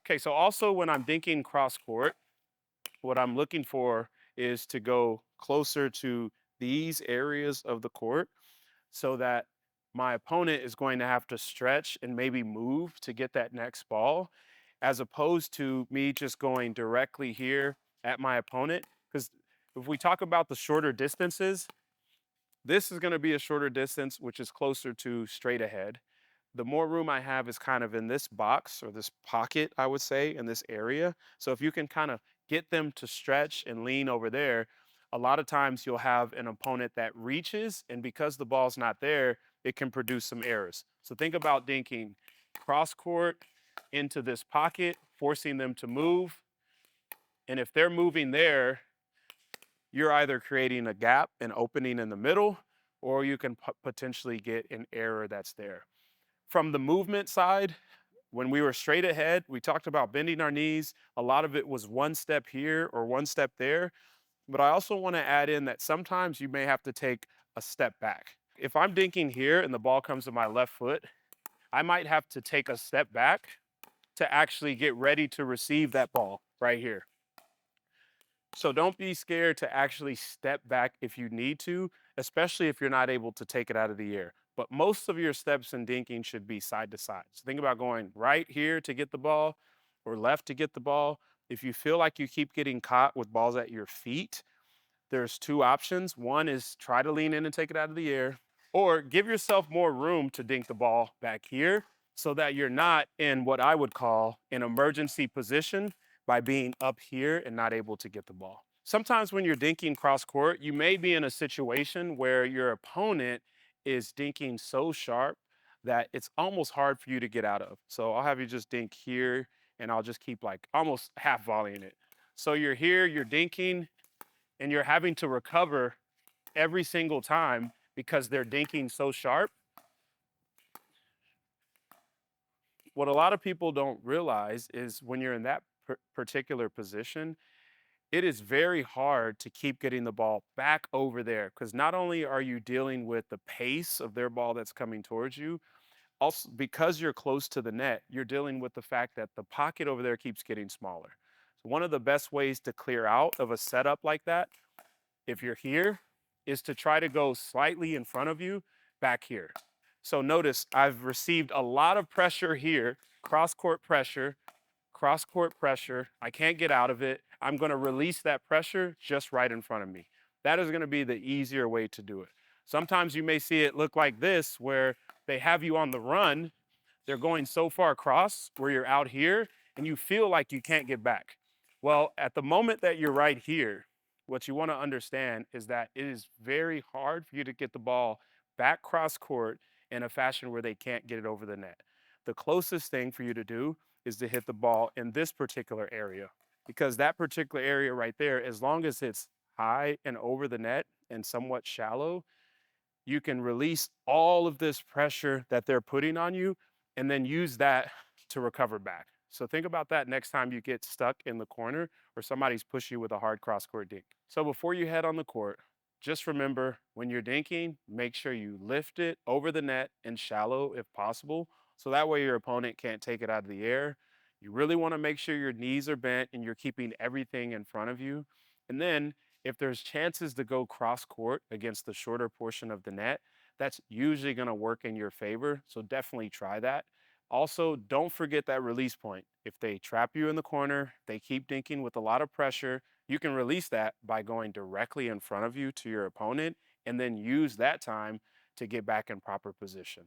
Okay, so also when I'm dinking cross court, what I'm looking for is to go closer to these areas of the court so that my opponent is going to have to stretch and maybe move to get that next ball, as opposed to me just going directly here at my opponent. Because if we talk about the shorter distances, this is going to be a shorter distance, which is closer to straight ahead. The more room I have is kind of in this box or this pocket, I would say, in this area. So if you can kind of get them to stretch and lean over there, a lot of times you'll have an opponent that reaches, and because the ball's not there, it can produce some errors. So think about dinking cross court into this pocket, forcing them to move. And if they're moving there, you're either creating a gap, an opening in the middle, or you can potentially get an error that's there. From the movement side, when we were straight ahead, we talked about bending our knees. A lot of it was one step here or one step there. But I also want to add in that sometimes you may have to take a step back. If I'm dinking here and the ball comes to my left foot, I might have to take a step back to actually get ready to receive that ball right here. So don't be scared to actually step back if you need to, especially if you're not able to take it out of the air. But most of your steps in dinking should be side to side. So think about going right here to get the ball or left to get the ball. If you feel like you keep getting caught with balls at your feet, there's two options. One is try to lean in and take it out of the air, or give yourself more room to dink the ball back here so that you're not in what I would call an emergency position by being up here and not able to get the ball. Sometimes when you're dinking cross court, you may be in a situation where your opponent is dinking so sharp that it's almost hard for you to get out of. So I'll have you just dink here and I'll just keep like almost half volleying it. So you're here, you're dinking, and you're having to recover every single time because they're dinking so sharp. What a lot of people don't realize is when you're in that particular position, it is very hard to keep getting the ball back over there because not only are you dealing with the pace of their ball that's coming towards you, also because you're close to the net, you're dealing with the fact that the pocket over there keeps getting smaller. So one of the best ways to clear out of a setup like that, if you're here, is to try to go slightly in front of you back here. So notice I've received a lot of pressure here, cross court pressure. I can't get out of it. I'm going to release that pressure just right in front of me. That is going to be the easier way to do it. Sometimes you may see it look like this, where they have you on the run. They're going so far across where you're out here and you feel like you can't get back. Well, at the moment that you're right here, what you want to understand is that it is very hard for you to get the ball back cross court in a fashion where they can't get it over the net. The closest thing for you to do is to hit the ball in this particular area, because that particular area right there, as long as it's high and over the net and somewhat shallow, you can release all of this pressure that they're putting on you and then use that to recover back. So think about that next time you get stuck in the corner or somebody's pushing you with a hard cross court dink. So before you head on the court, just remember when you're dinking, make sure you lift it over the net and shallow if possible. So that way your opponent can't take it out of the air. You really want to make sure your knees are bent and you're keeping everything in front of you. And then if there's chances to go cross court against the shorter portion of the net, that's usually going to work in your favor. So definitely try that. Also, don't forget that release point. If they trap you in the corner, they keep dinking with a lot of pressure, you can release that by going directly in front of you to your opponent and then use that time to get back in proper position.